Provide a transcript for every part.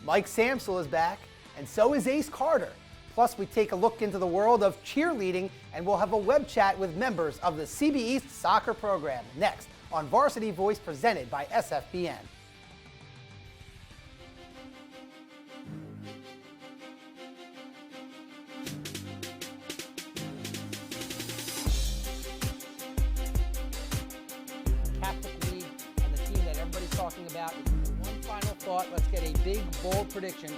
Mike Samsel is back, and so is Ace Carter. Plus, we take a look into the world of cheerleading, and we'll have a web chat with members of the CB East soccer program next on Varsity Voice presented by SFBN. Catholic League and the team that everybody's talking about. One final thought, let's get a big, bold prediction.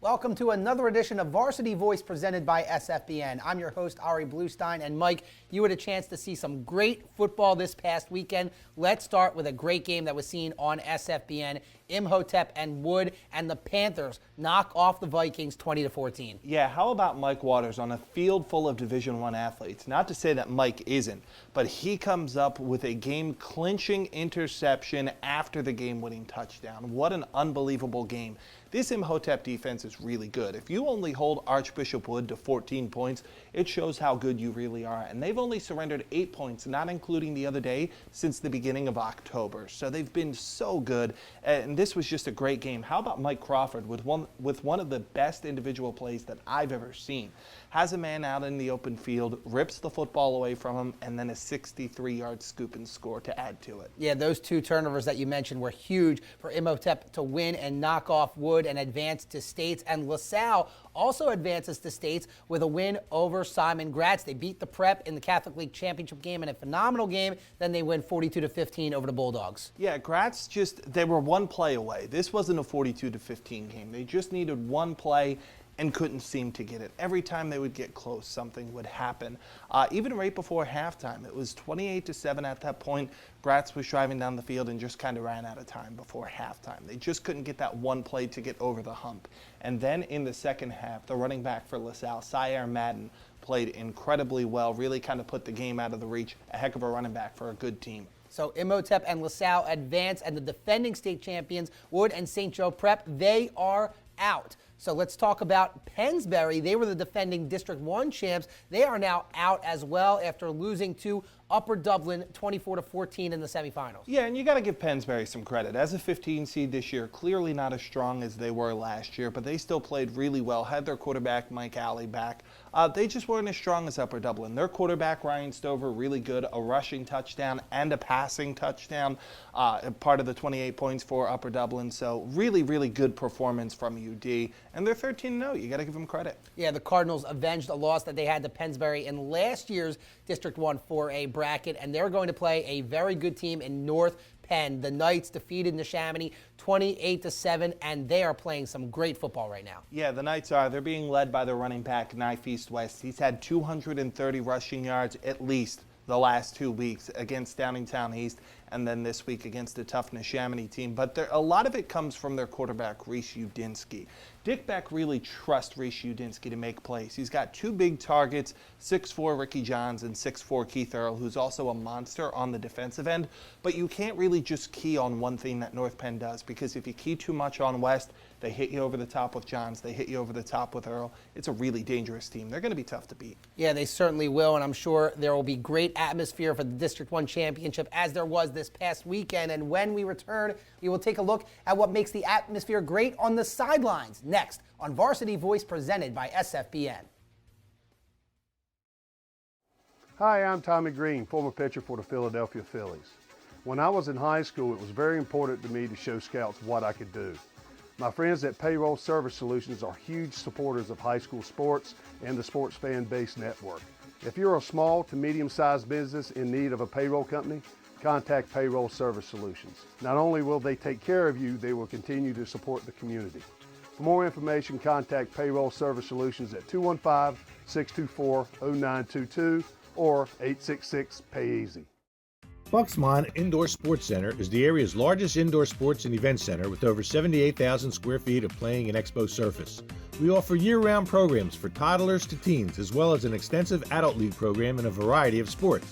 Welcome to another edition of Varsity Voice presented by SFBN. I'm your host, Ari Bluestein, and Mike, you had a chance to see some great football this past weekend. Let's start with a great game that was seen on SFBN. Imhotep and Wood, and the Panthers knock off the Vikings 20-14. Yeah, how about Mike Waters on a field full of Division I athletes? Not to say that Mike isn't, but he comes up with a game-clinching interception after the game-winning touchdown. What an unbelievable game. This Imhotep defense is really good. If you only hold Archbishop Wood to 14 points, it shows how good you really are. And they've only surrendered 8 points, not including the other day, since the beginning of October. So they've been so good. And this was just a great game. How about Mike Crawford with one of the best individual plays that I've ever seen? Has a man out in the open field, rips the football away from him, and then a 63-yard scoop and score to add to it. Yeah, those two turnovers that you mentioned were huge for Imhotep to win and knock off Wood and advance to states. And LaSalle also advances to states with a win over Simon Gratz. They beat the Prep in the Catholic League Championship game in a phenomenal game. Then they win 42-15 over the Bulldogs. Yeah, Gratz they were one play away. This wasn't a 42-15 game. They just needed one play and couldn't seem to get it. Every time they would get close, something would happen. Even right before halftime, it was 28-7 at that point. Gratz was driving down the field and just kind of ran out of time before halftime. They just couldn't get that one play to get over the hump. And then in the second half, the running back for LaSalle, Syer Madden, played incredibly well, really kind of put the game out of the reach. A heck of a running back for a good team. So Imhotep and LaSalle advance, and the defending state champions, Wood and St. Joe Prep, they are out. So let's talk about Pennsbury. They were the defending District 1 champs. They are now out as well after losing to Upper Dublin 24-14 in the semifinals. Yeah, and you got to give Pennsbury some credit. As a 15 seed this year, clearly not as strong as they were last year, but they still played really well, had their quarterback Mike Alley back. They just weren't as strong as Upper Dublin. Their quarterback Ryan Stover, really good, a rushing touchdown and a passing touchdown, part of the 28 points for Upper Dublin. So really, really good performance from UD. And they're 13-0. You got to give them credit. Yeah, the Cardinals avenged a loss that they had to Pennsbury in last year's District 1 4A bracket, and they're going to play a very good team in North Penn. The Knights defeated Neshaminy 28-7, and they are playing some great football right now. Yeah, the Knights are. They're being led by their running back, Knife East West. He's had 230 rushing yards at least the last 2 weeks against Downingtown East, and then this week against a tough Neshaminy team. But a lot of it comes from their quarterback, Reese Udinsky. Dick Beck really trusts Reese Udinsky to make plays. He's got two big targets, 6'4" Ricky Johns and 6'4" Keith Earl, who's also a monster on the defensive end. But you can't really just key on one thing that North Penn does, because if you key too much on West, they hit you over the top with Johns, they hit you over the top with Earl. It's a really dangerous team. They're going to be tough to beat. Yeah, they certainly will, and I'm sure there will be great atmosphere for the District 1 championship, as there was this past weekend. And when we return, we will take a look at what makes the atmosphere great on the sidelines. Next on Varsity Voice presented by SFBN. Hi, I'm Tommy Green, former pitcher for the Philadelphia Phillies. When I was in high school, it was very important to me to show scouts what I could do. My friends at Payroll Service Solutions are huge supporters of high school sports and the Sports Fan Base Network. If you're a small to medium-sized business in need of a payroll company, contact Payroll Service Solutions. Not only will they take care of you, they will continue to support the community. For more information, contact Payroll Service Solutions at 215-624-0922 or 866-PAY-EASY. Bucksmont Indoor Sports Center is the area's largest indoor sports and event center with over 78,000 square feet of playing and expo surface. We offer year-round programs for toddlers to teens, as well as an extensive adult league program in a variety of sports.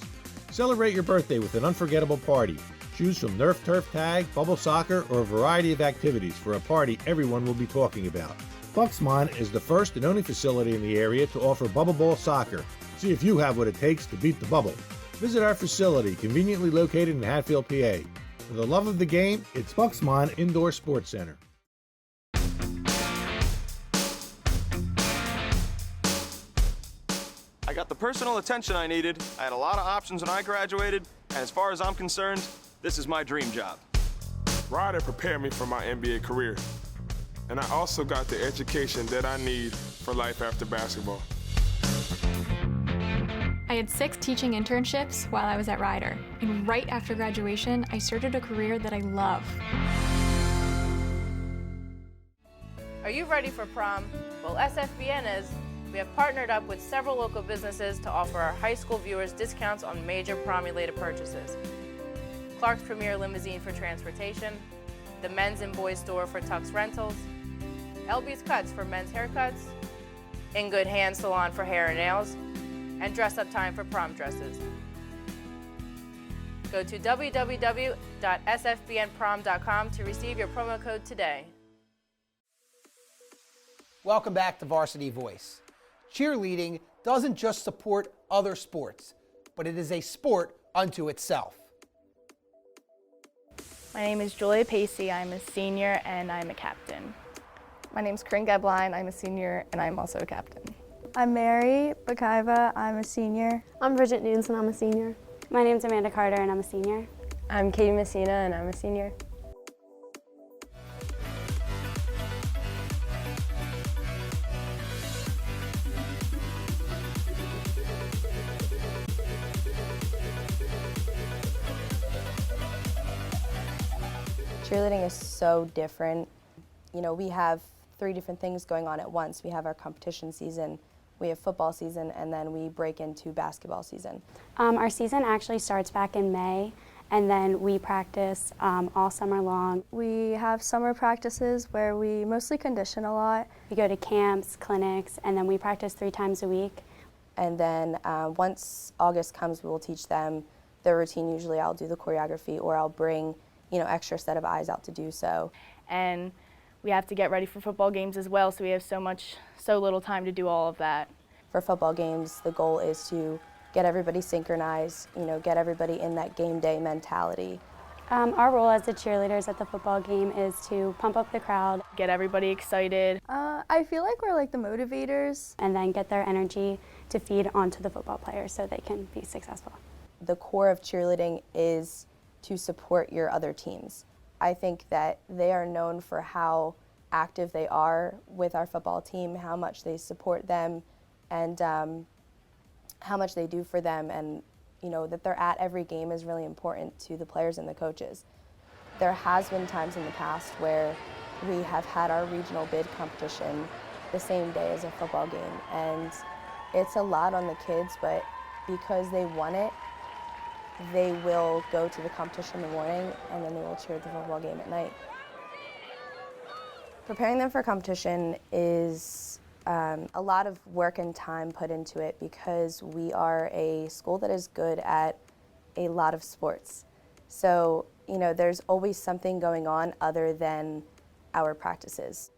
Celebrate your birthday with an unforgettable party. Choose from Nerf Turf Tag, bubble soccer, or a variety of activities for a party everyone will be talking about. Bucksmont is the first and only facility in the area to offer bubble ball soccer. See if you have what it takes to beat the bubble. Visit our facility, conveniently located in Hatfield, PA. For the love of the game, it's Bucksmont Indoor Sports Center. I got the personal attention I needed, I had a lot of options when I graduated, and as far as I'm concerned, this is my dream job. Ryder prepared me for my NBA career, and I also got the education that I need for life after basketball. I had 6 teaching internships while I was at Ryder, and right after graduation, I started a career that I love. Are you ready for prom? Well, SFBN is. We have partnered up with several local businesses to offer our high school viewers discounts on major prom-related purchases. Clark's Premier Limousine for transportation, the Men's and Boys Store for tux rentals, LB's Cuts for men's haircuts, In Good Hands Salon for hair and nails, and Dress Up Time for prom dresses. Go to www.sfbnprom.com to receive your promo code today. Welcome back to Varsity Voice. Cheerleading doesn't just support other sports, but it is a sport unto itself. My name is Julia Pacey. I'm a senior and I'm a captain. My name is Corinne Gebline. I'm a senior and I'm also a captain. I'm Mary Bakaiva. I'm a senior. I'm Bridget Nunes and I'm a senior. My name's Amanda Carter and I'm a senior. I'm Katie Messina and I'm a senior. Cheerleading is so different. You know, we have 3 different things going on at once. We have our competition season, we have football season, and then we break into basketball season. Our season actually starts back in May, and then we practice all summer long. We have summer practices where we mostly condition a lot. We go to camps, clinics, and then we practice 3 times a week. And then once August comes, we will teach them their routine. Usually I'll do the choreography or I'll bring extra set of eyes out to do so. And we have to get ready for football games as well, so we have so little time to do all of that. For football games, the goal is to get everybody synchronized, get everybody in that game day mentality. Our role as the cheerleaders at the football game is to pump up the crowd, get everybody excited. I feel like we're like the motivators. And then get their energy to feed onto the football players so they can be successful. The core of cheerleading is to support your other teams. I think that they are known for how active they are with our football team, how much they support them, and how much they do for them, and that they're at every game is really important to the players and the coaches. There has been times in the past where we have had our regional bid competition the same day as a football game, and it's a lot on the kids, but because they won it, they will go to the competition in the morning and then they will cheer at the football game at night. Preparing them for competition is a lot of work and time put into it because we are a school that is good at a lot of sports. So, there's always something going on other than our practices.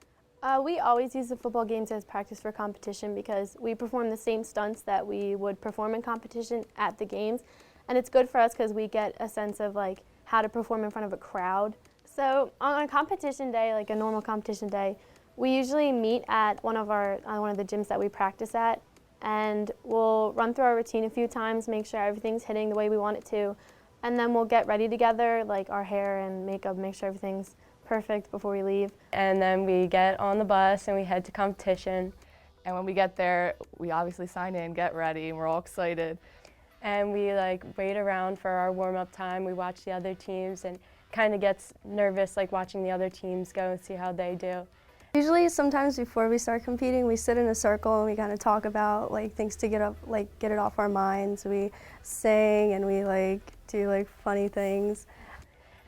We always use the football games as practice for competition because we perform the same stunts that we would perform in competition at the games. And it's good for us because we get a sense of how to perform in front of a crowd. So on a competition day, like a normal competition day, we usually meet at one of the gyms that we practice at, and we'll run through our routine a few times, make sure everything's hitting the way we want it to, and then we'll get ready together, like our hair and makeup, make sure everything's perfect before we leave. And then we get on the bus and we head to competition. And when we get there, we obviously sign in, get ready, and we're all excited. And we wait around for our warm-up time. We watch the other teams and kind of gets nervous watching the other teams go and see how they do. Usually sometimes before we start competing, we sit in a circle and we kind of talk about things to get it off our minds. We sing and we do funny things.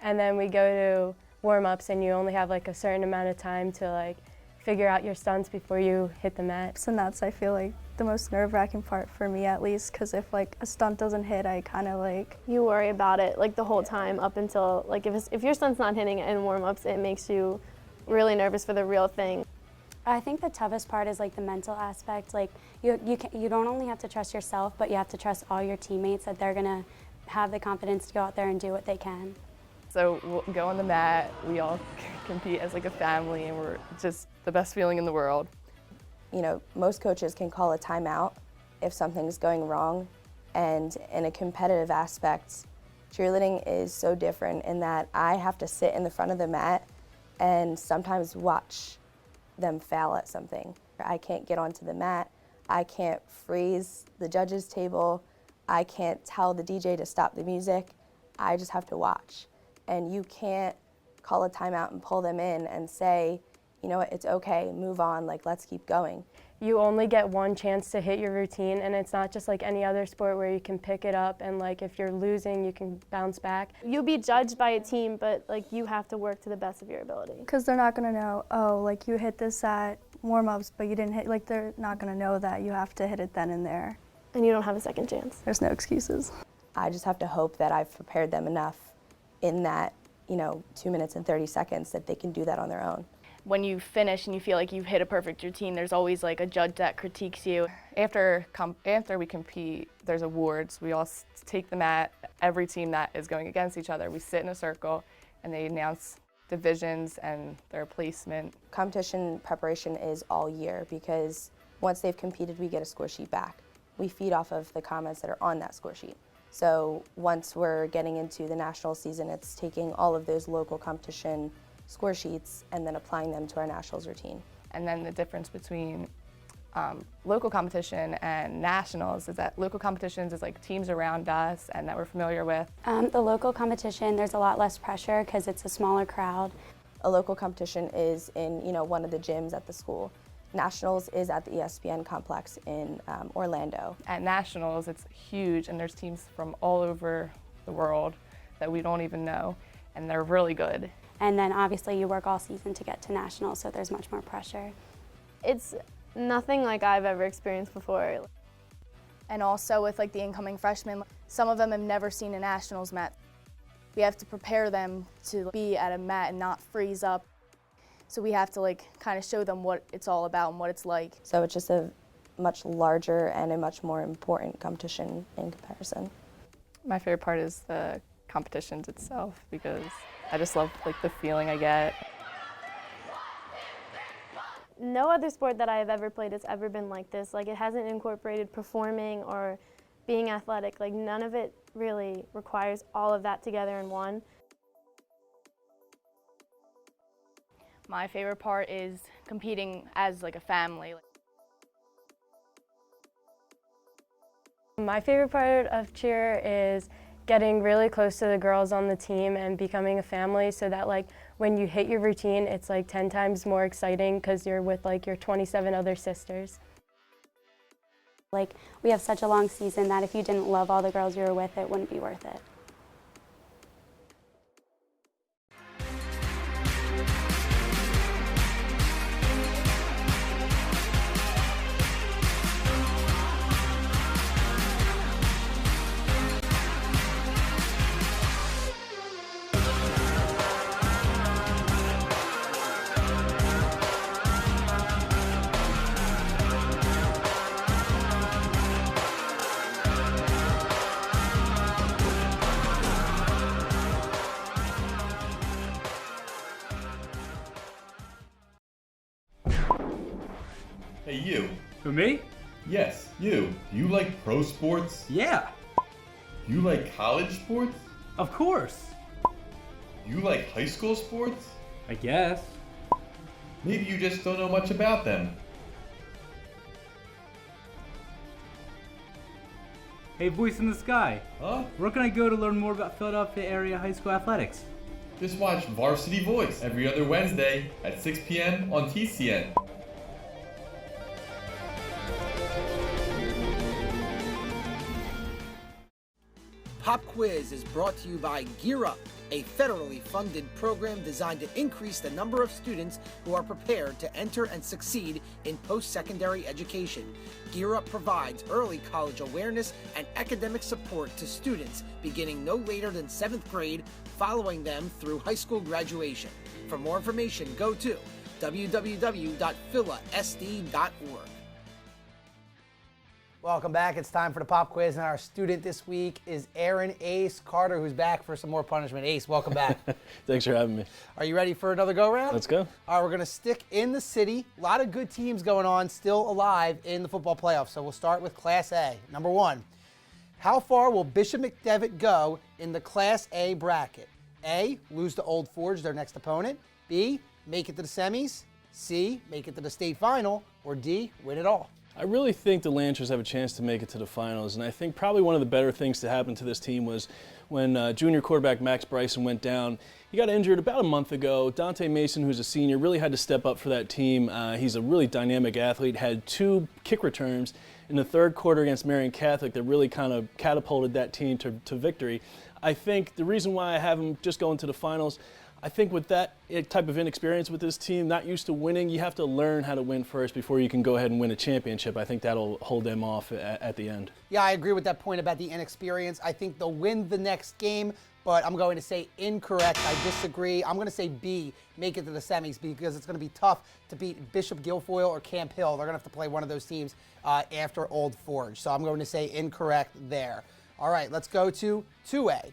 And then we go to warm-ups and you only have a certain amount of time to figure out your stunts before you hit the mat. And that's, I feel the most nerve-wracking part for me at least, because if a stunt doesn't hit, I kind of You worry about it the whole time up until if your stunt's not hitting in warm-ups, it makes you really nervous for the real thing. I think the toughest part is like the mental aspect. Like you don't only have to trust yourself, but you have to trust all your teammates that they're gonna have the confidence to go out there and do what they can. So we'll go on the mat, we all compete as like a family, and we're just the best feeling in the world. You know, most coaches can call a timeout if something's going wrong, and in a competitive aspect, cheerleading is so different in that I have to sit in the front of the mat and sometimes watch them foul at something. I can't get onto the mat, I can't freeze the judges' table, I can't tell the DJ to stop the music, I just have to watch. And you can't call a timeout and pull them in and say, you know what, it's okay, move on, like let's keep going. You only get one chance to hit your routine, and it's not just like any other sport where you can pick it up and like if you're losing, you can bounce back. You'll be judged by a team, but like you have to work to the best of your ability. Because they're not going to know, oh, like you hit this at warm-ups, but you didn't hit, like they're not going to know that you have to hit it then and there. And you don't have a second chance. There's no excuses. I just have to hope that I've prepared them enough in that, 2 minutes and 30 seconds that they can do that on their own. When you finish and you feel like you've hit a perfect routine, there's always like a judge that critiques you. After we compete, there's awards. We all take the mat, every team that is going against each other, we sit in a circle and they announce divisions and their placement. Competition preparation is all year because once they've competed, we get a score sheet back. We feed off of the comments that are on that score sheet. So once we're getting into the national season, it's taking all of those local competition score sheets and then applying them to our nationals routine. And then the difference between local competition and nationals is that local competitions is like teams around us and that we're familiar with. The local competition, there's a lot less pressure because it's a smaller crowd. A local competition is in one of the gyms at the school. Nationals is at the SFBN complex in Orlando. At nationals, it's huge, and there's teams from all over the world that we don't even know, and they're really good. And then obviously you work all season to get to nationals, so there's much more pressure. It's nothing like I've ever experienced before. And also with like the incoming freshmen, some of them have never seen a nationals mat. We have to prepare them to be at a mat and not freeze up. So we have to like kind of show them what it's all about and what it's like. So it's just a much larger and a much more important competition in comparison. My favorite part is the competitions itself because I just love like the feeling I get. No other sport that I have ever played has ever been like this. Like it hasn't incorporated performing or being athletic. Like none of it really requires all of that together in one. My favorite part is competing as like a family. My favorite part of cheer is getting really close to the girls on the team and becoming a family so that like when you hit your routine, it's like 10 times more exciting because you're with like your 27 other sisters. Like we have such a long season that if you didn't love all the girls you were with, it wouldn't be worth it. Hey, you. Who, me? Yes, you. Do you like pro sports? Yeah. Do you like college sports? Of course. Do you like high school sports? I guess. Maybe you just don't know much about them. Hey, voice in the sky. Huh? Where can I go to learn more about Philadelphia area high school athletics? Just watch Varsity Voice every other Wednesday at 6 p.m. on TCN. Pop Quiz is brought to you by Gear Up, a federally funded program designed to increase the number of students who are prepared to enter and succeed in post-secondary education. Gear Up provides early college awareness and academic support to students beginning no later than 7th grade, following them through high school graduation. For more information, go to www.philasd.org. Welcome back. It's time for the pop quiz, and our student this week is Aaron Ace Carter, who's back for some more punishment. Ace, welcome back. Thanks for having me. Are you ready for another go-round? Let's go. All right, we're going to stick in the city. A lot of good teams going on, still alive in the football playoffs. So we'll start with Class A. Number 1, how far will Bishop McDevitt go in the Class A bracket? A, lose to Old Forge, their next opponent. B, make it to the semis. C, make it to the state final. Or D, win it all. I really think the Lancers have a chance to make it to the finals, and I think probably one of the better things to happen to this team was when junior quarterback Max Bryson went down. He got injured about a month ago. Dante Mason, who's a senior, really had to step up for that team. He's a really dynamic athlete, had 2 kick returns in the third quarter against Marian Catholic that really kind of catapulted that team to victory. I think the reason why I have him just going to the finals, I think with that type of inexperience with this team, not used to winning, you have to learn how to win first before you can go ahead and win a championship. I think that'll hold them off at the end. Yeah, I agree with that point about the inexperience. I think they'll win the next game, but I'm going to say incorrect. I disagree. I'm going to say B, make it to the semis, because it's going to be tough to beat Bishop Guilfoyle or Camp Hill. They're going to have to play one of those teams after Old Forge. So I'm going to say incorrect there. All right, let's go to 2A.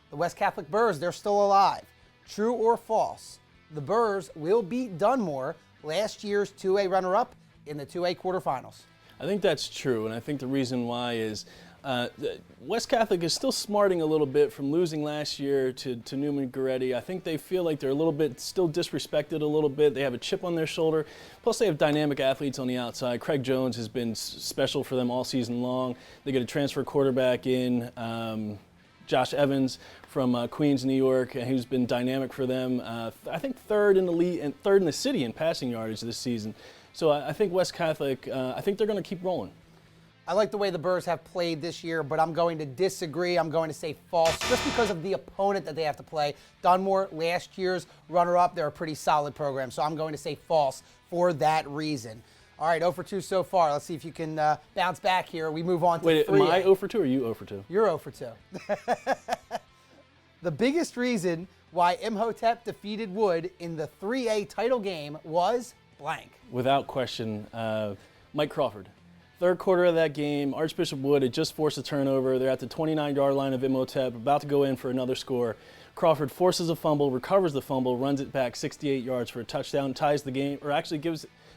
The West Catholic Burrs, they're still alive. True or false? The Burrs will beat Dunmore, last year's 2A runner-up, in the 2A quarterfinals. I think that's true, and I think the reason why is West Catholic is still smarting a little bit from losing last year to Newman Goretti. I think they feel like they're a little bit still disrespected a little bit. They have a chip on their shoulder. Plus, they have dynamic athletes on the outside. Craig Jones has been special for them all season long. They get a transfer quarterback in, Josh Evans from Queens, New York, who's been dynamic for them. I think third in the league and third in the city in passing yardage this season. So I think West Catholic, I think they're going to keep rolling. I like the way the Burrs have played this year, but I'm going to disagree. I'm going to say false, just because of the opponent that they have to play. Dunmore, last year's runner-up, they're a pretty solid program, so I'm going to say false for that reason. All right, 0 for 2 so far. Let's see if you can bounce back here. We move on to 3A. Wait, am I 0 for 2 or you 0 for 2? You're 0 for 2. The biggest reason why Imhotep defeated Wood in the 3A title game was blank. Without question, Mike Crawford. Third quarter of that game, Archbishop Wood had just forced a turnover. They're at the 29-yard line of Imhotep, about to go in for another score. Crawford forces a fumble, recovers the fumble, runs it back 68 yards for a touchdown, ties the game, or actually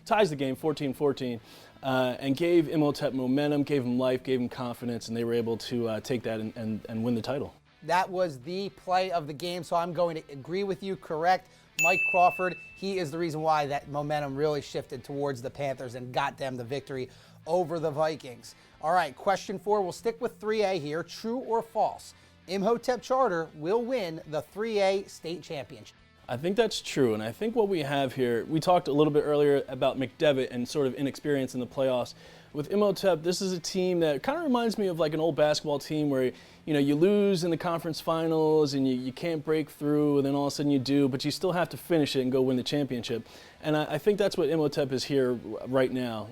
ties the game 14-14, and gave Imhotep momentum, gave him life, gave him confidence, and they were able to take that and win the title. That was the play of the game, so I'm going to agree with you, correct. Mike Crawford, he is the reason why that momentum really shifted towards the Panthers and got them the victory over the Vikings. All right, question 4, we'll stick with 3A here. True or false? Imhotep Charter will win the 3A state championship. I think that's true, and I think what we have here, we talked a little bit earlier about McDevitt and sort of inexperience in the playoffs. With Imhotep, this is a team that kind of reminds me of like an old basketball team where, you know, you lose in the conference finals and you can't break through, and then all of a sudden you do, but you still have to finish it and go win the championship. And I think that's what Imhotep is here right now.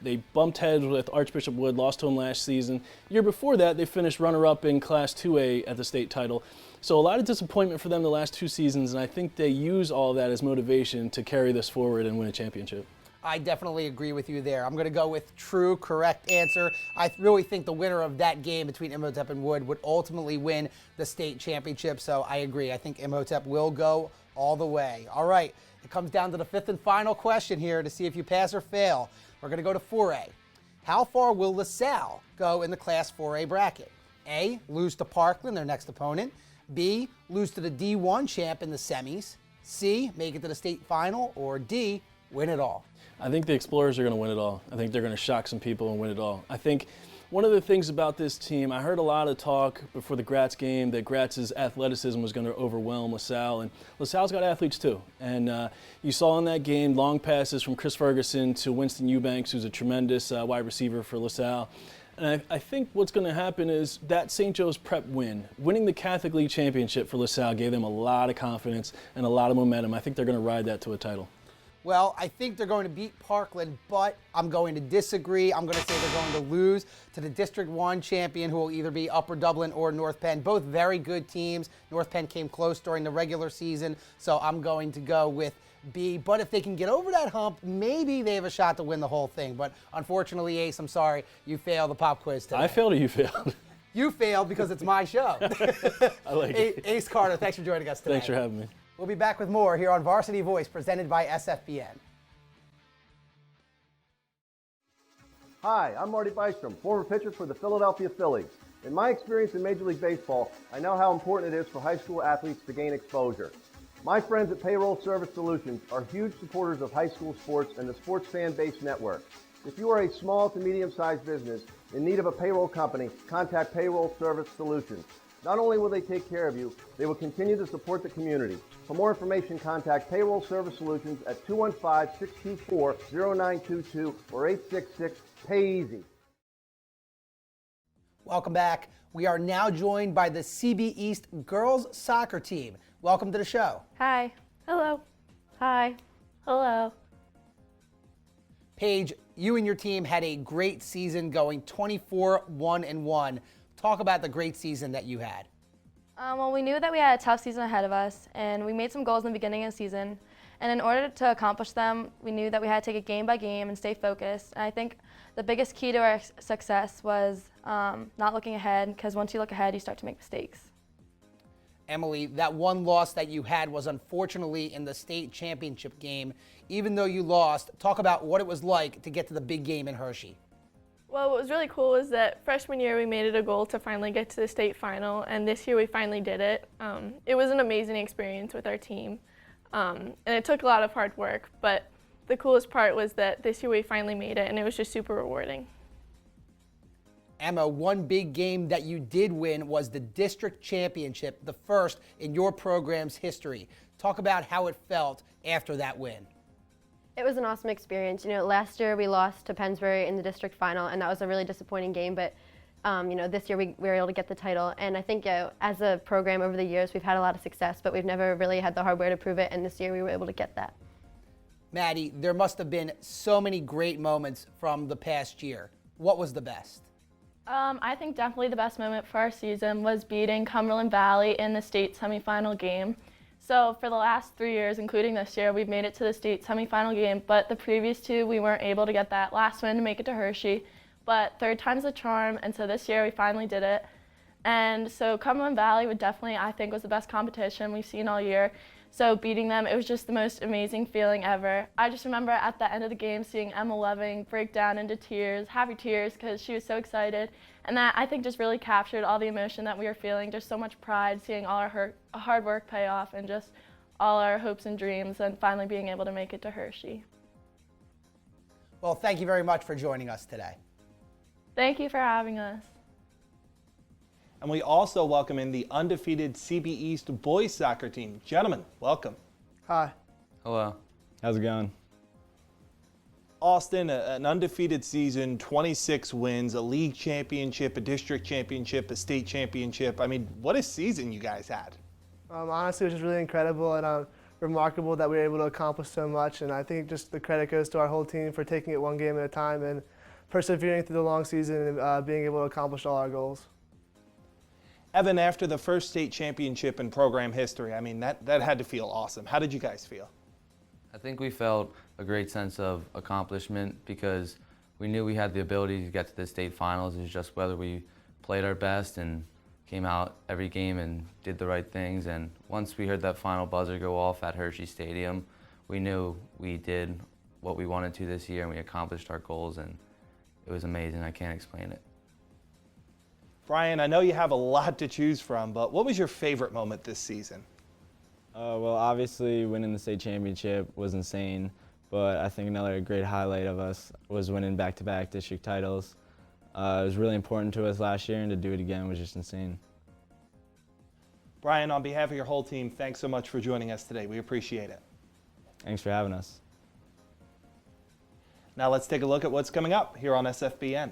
They bumped heads with Archbishop Wood, lost to him last season. Year before that, they finished runner-up in Class 2A at the state title. So a lot of disappointment for them the last 2 seasons, and I think they use all of that as motivation to carry this forward and win a championship. I definitely agree with you there. I'm going to go with true, correct answer. I really think the winner of that game between Imhotep and Wood would ultimately win the state championship, so I agree. I think Imhotep will go all the way. All right, it comes down to the 5th and final question here to see if you pass or fail. We're going to go to 4A. How far will LaSalle go in the Class 4A bracket? A, lose to Parkland, their next opponent. B, lose to the D1 champ in the semis. C, make it to the state final. Or D, win it all. I think the Explorers are going to win it all. I think they're going to shock some people and win it all. I think one of the things about this team, I heard a lot of talk before the Gratz game that Gratz's athleticism was going to overwhelm LaSalle, and LaSalle's got athletes too. And you saw in that game long passes from Chris Ferguson to Winston Eubanks, who's a tremendous wide receiver for LaSalle. And I think what's going to happen is that St. Joe's Prep winning the Catholic League Championship for LaSalle gave them a lot of confidence and a lot of momentum. I think they're going to ride that to a title. Well, I think they're going to beat Parkland, but I'm going to disagree. I'm going to say they're going to lose to the District 1 champion, who will either be Upper Dublin or North Penn. Both very good teams. North Penn came close during the regular season, so I'm going to go with be. But if they can get over that hump, maybe they have a shot to win the whole thing. But unfortunately, Ace, I'm sorry, you failed the pop quiz today. I failed or you failed? You failed because it's my show. I like it. Ace Carter, thanks for joining us today. Thanks for having me. We'll be back with more here on Varsity Voice, presented by SFBN. Hi, I'm Marty Bystrom, former pitcher for the Philadelphia Phillies. In my experience in Major League Baseball, I know how important it is for high school athletes to gain exposure. My friends at Payroll Service Solutions are huge supporters of high school sports and the Sports Fan Base Network. If you are a small to medium-sized business in need of a payroll company, contact Payroll Service Solutions. Not only will they take care of you, they will continue to support the community. For more information, contact Payroll Service Solutions at 215-624-0922 or 866-PAY-EASY. Welcome back. We are now joined by the CB East girls soccer team. Welcome to the show. Hi. Hello. Hi. Hello. Paige, you and your team had a great season going 24-1-1. Talk about the great season that you had. Well, we knew that we had a tough season ahead of us, and we made some goals in the beginning of the season. And in order to accomplish them, we knew that we had to take it game by game and stay focused. And I think the biggest key to our success was not looking ahead, because once you look ahead, you start to make mistakes. Emily, that one loss that you had was unfortunately in the state championship game. Even though you lost, talk about what it was like to get to the big game in Hershey. Well, what was really cool is that freshman year we made it a goal to finally get to the state final, and this year we finally did it. It was an amazing experience with our team, and it took a lot of hard work, but the coolest part was that this year we finally made it, and it was just super rewarding. Emma, one big game that you did win was the district championship, the first in your program's history. Talk about how it felt after that win. It was an awesome experience. You know, last year we lost to Pennsbury in the district final, and that was a really disappointing game, but you know, this year we were able to get the title. And I think as a program over the years, we've had a lot of success, but we've never really had the hardware to prove it, and this year we were able to get that. Maddie, there must have been so many great moments from the past year. What was the best? I think definitely the best moment for our season was beating Cumberland Valley in the state semifinal game. So for the last 3 years, including this year, we've made it to the state semifinal game, but the previous two, we weren't able to get that last win to make it to Hershey. But third time's the charm, and so this year we finally did it. And so Cumberland Valley would definitely, I think, was the best competition we've seen all year. So beating them, it was just the most amazing feeling ever. I just remember at the end of the game seeing Emma Loving break down into tears, happy tears, because she was so excited. And that, I think, just really captured all the emotion that we were feeling, just so much pride, seeing all our hard work pay off, and just all our hopes and dreams, and finally being able to make it to Hershey. Well, thank you very much for joining us today. Thank you for having us. And we also welcome in the undefeated CB East boys soccer team. Gentlemen, welcome. Hi. Hello. How's it going? Austin, an undefeated season, 26 wins, a league championship, a district championship, a state championship. I mean, what a season you guys had. Honestly, it was just really incredible and remarkable that we were able to accomplish so much. And I think just the credit goes to our whole team for taking it one game at a time and persevering through the long season and being able to accomplish all our goals. Evan, after the first state championship in program history, I mean, that had to feel awesome. How did you guys feel? I think we felt a great sense of accomplishment because we knew we had the ability to get to the state finals. It was just whether we played our best and came out every game and did the right things. And once we heard that final buzzer go off at Hershey Stadium, we knew we did what we wanted to this year and we accomplished our goals, and it was amazing. I can't explain it. Brian, I know you have a lot to choose from, but what was your favorite moment this season? Well, obviously winning the state championship was insane, but I think another great highlight of us was winning back-to-back district titles. It was really important to us last year, and to do it again was just insane. Brian, on behalf of your whole team, thanks so much for joining us today. We appreciate it. Thanks for having us. Now let's take a look at what's coming up here on SFBN.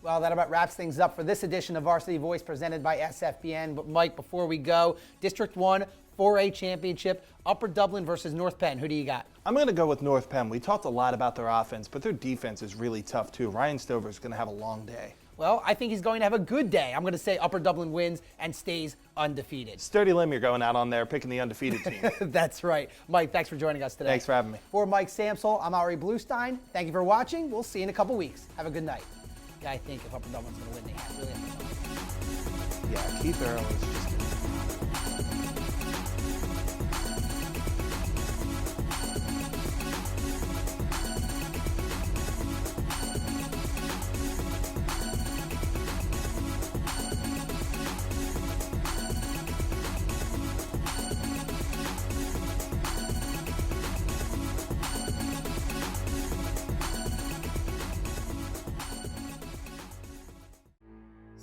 Well, that about wraps things up for this edition of Varsity Voice presented by SFBN. But Mike, before we go, District 1 4A Championship, Upper Dublin versus North Penn. Who do you got? I'm going to go with North Penn. We talked a lot about their offense, but their defense is really tough too. Ryan Stover is going to have a long day. Well, I think he's going to have a good day. I'm going to say Upper Dublin wins and stays undefeated. Sturdy limb, you're going out on there picking the undefeated team. That's right. Mike, thanks for joining us today. Thanks for having me. For Mike Samsel, I'm Ari Bluestein. Thank you for watching. We'll see you in a couple weeks. Have a good night. Yeah, I think if Upper Dublin's going to win, they have really have to win. Yeah, Keith Earl is just...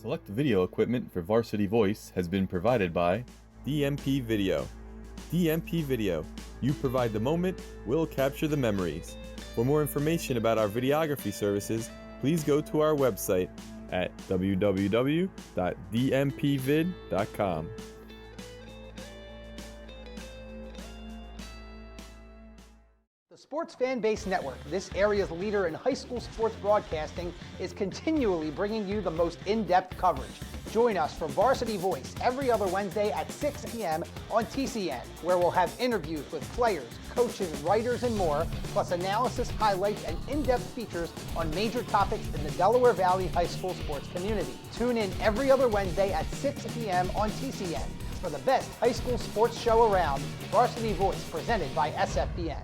Select video equipment for Varsity Voice has been provided by DMP Video. DMP Video. You provide the moment, we'll capture the memories. For more information about our videography services, please go to our website at www.dmpvid.com. The Sports Fan Base Network, this area's leader in high school sports broadcasting, is continually bringing you the most in-depth coverage. Join us for Varsity Voice every other Wednesday at 6 p.m. on TCN, where we'll have interviews with players, coaches, writers, and more, plus analysis, highlights, and in-depth features on major topics in the Delaware Valley high school sports community. Tune in every other Wednesday at 6 p.m. on TCN for the best high school sports show around, Varsity Voice, presented by SFBN.